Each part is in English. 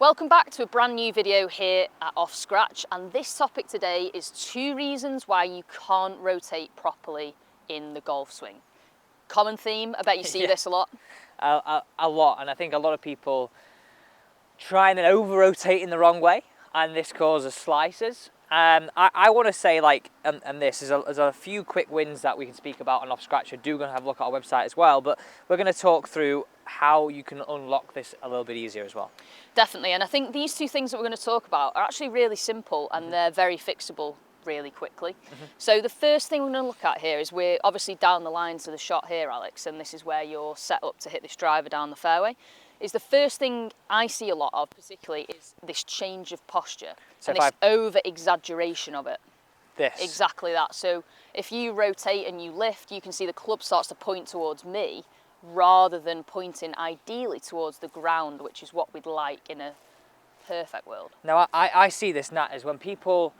Welcome back to a brand new video here at Off Scratch, and this topic today is 2 reasons why you can't rotate properly in the golf swing. Common theme, I bet you see this a lot. A lot, and I think a lot of people try and then over-rotate in the wrong way, and this causes slices. I want to say, there's a few quick wins that we can speak about on Off Scratch. We're going to have a look at our website as well, but we're going to talk through how you can unlock this a little bit easier as well. Definitely, and I think these 2 things that we're going to talk about are actually really simple and they're very fixable really quickly. So the first thing we're going to look at here is we're obviously down the lines of the shot here, Alex, and this is where you're set up to hit this driver down the fairway. Is the first thing I see a lot of, particularly, is this change of posture and this over-exaggeration of it. This. Exactly that. So if you rotate and you lift, you can see the club starts to point towards me rather than pointing ideally towards the ground, which is what we'd like in a perfect world. Now, I see this, Nat, as when people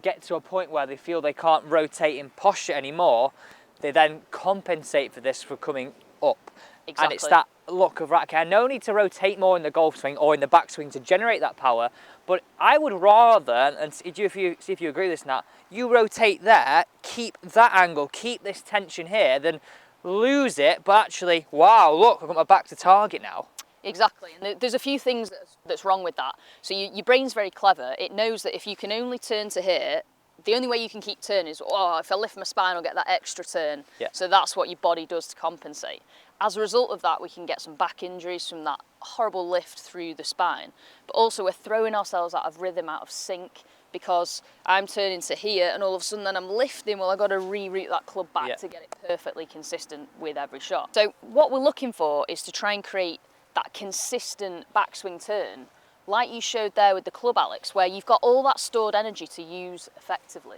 get to a point where they feel they can't rotate in posture anymore, they then compensate for this for coming up. Exactly. And it's that look of, right, okay, I no need to rotate more in the golf swing or in the backswing to generate that power, but I would rather, and see if you agree with this, Nat, you rotate there, keep that angle, keep this tension here, then lose it, but actually, wow, look, I've got my back to target now. Exactly, and there's a few things that's wrong with that. So your brain's very clever. It knows that if you can only turn to here, the only way you can keep turning is, oh, if I lift my spine, I'll get that extra turn. Yeah. So that's what your body does to compensate. As a result of that, we can get some back injuries from that horrible lift through the spine. But also we're throwing ourselves out of rhythm, out of sync, because I'm turning to here and all of a sudden then I'm lifting, well, I've got to reroute that club back to get it perfectly consistent with every shot. So what we're looking for is to try and create that consistent backswing turn, like you showed there with the club, Alex, where you've got all that stored energy to use effectively.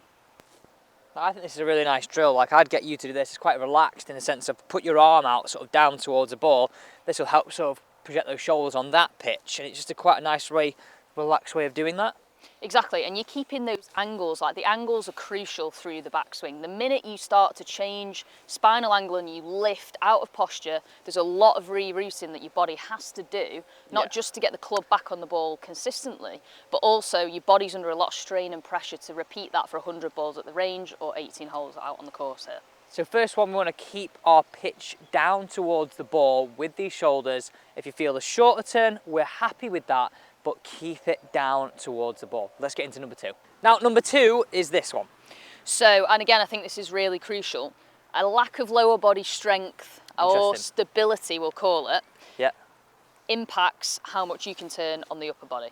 I think this is a really nice drill. Like, I'd get you to do this. It's quite relaxed in the sense of put your arm out sort of down towards the ball. This will help sort of project those shoulders on that pitch, and it's just quite a nice way, relaxed way of doing that. Exactly, and you're keeping those angles, like the angles are crucial through the backswing. The minute you start to change spinal angle and you lift out of posture, there's a lot of rerouting that your body has to do, not just to get the club back on the ball consistently, but also your body's under a lot of strain and pressure to repeat that for 100 balls at the range or 18 holes out on the course here. So first one, we want to keep our pitch down towards the ball with these shoulders. If you feel a shorter turn, we're happy with that, but keep it down towards the ball. Let's get into number 2. Now, number 2 is this one. So, and again, I think this is really crucial. A lack of lower body strength, or stability, we'll call it, impacts how much you can turn on the upper body.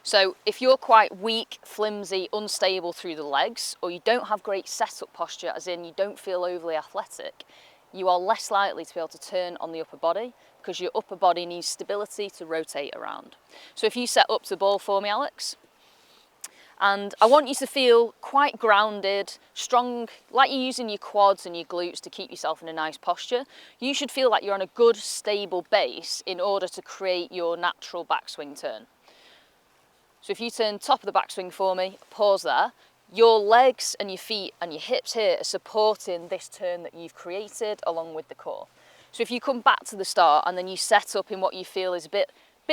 So if you're quite weak, flimsy, unstable through the legs, or you don't have great setup posture, as in you don't feel overly athletic, you are less likely to be able to turn on the upper body because your upper body needs stability to rotate around. So if you set up to the ball for me, Alex, and I want you to feel quite grounded, strong, like you're using your quads and your glutes to keep yourself in a nice posture. You should feel like you're on a good, stable base in order to create your natural backswing turn. So if you turn top of the backswing for me, pause there, your legs and your feet and your hips here are supporting this turn that you've created along with the core. So if you come back to the start and then you set up in what you feel is a bit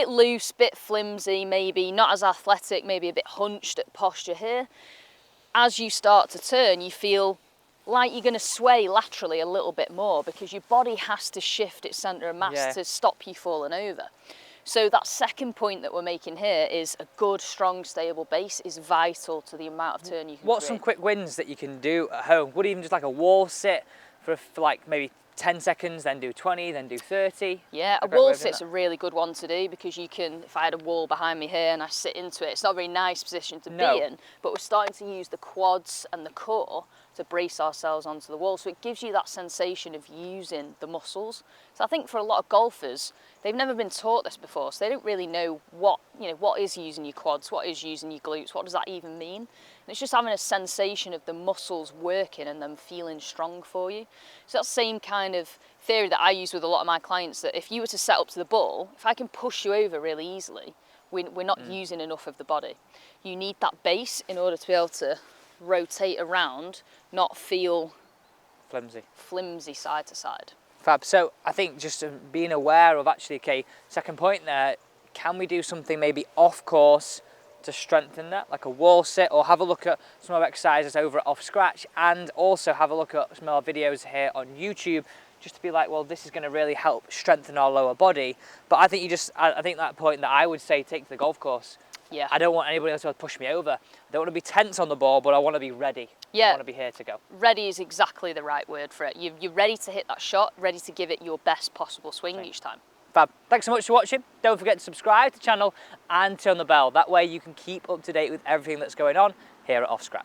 loose, bit flimsy, maybe not as athletic, maybe a bit hunched at posture here, as you start to turn, you feel like you're going to sway laterally a little bit more because your body has to shift its centre of mass to stop you falling over. So that second point that we're making here is a good, strong, stable base is vital to the amount of turn you can What's create. some quick wins that you can do at home? Would even just like a wall sit for like maybe 10 seconds, then do 20, then do 30? Yeah, a wall sit's a really good one to do because you can, if I had a wall behind me here and I sit into it, it's not a very nice position to be in, but we're starting to use the quads and the core to brace ourselves onto the wall. So it gives you that sensation of using the muscles. So I think for a lot of golfers, they've never been taught this before, so they don't really know what is using your quads, what is using your glutes, what does that even mean? And it's just having a sensation of the muscles working and them feeling strong for you. So that same kind of theory that I use with a lot of my clients, that if you were to set up to the ball, if I can push you over really easily, we're not using enough of the body. You need that base in order to be able to rotate around, not feel flimsy side to side. Fab. So I think just being aware of actually, okay, second point there, can we do something maybe off course to strengthen that, like a wall sit, or have a look at some of our exercises over at Off Scratch, and also have a look at some of our videos here on YouTube, just to be like, well, this is going to really help strengthen our lower body. But I think I think that point that I would say take to the golf course. Yeah. I don't want anybody else to push me over. I don't want to be tense on the ball, but I want to be ready. Yeah. I want to be here to go. Ready is exactly the right word for it. You're ready to hit that shot, ready to give it your best possible swing each time. Fab. Thanks so much for watching. Don't forget to subscribe to the channel and turn the bell. That way you can keep up to date with everything that's going on here at Off Scratch.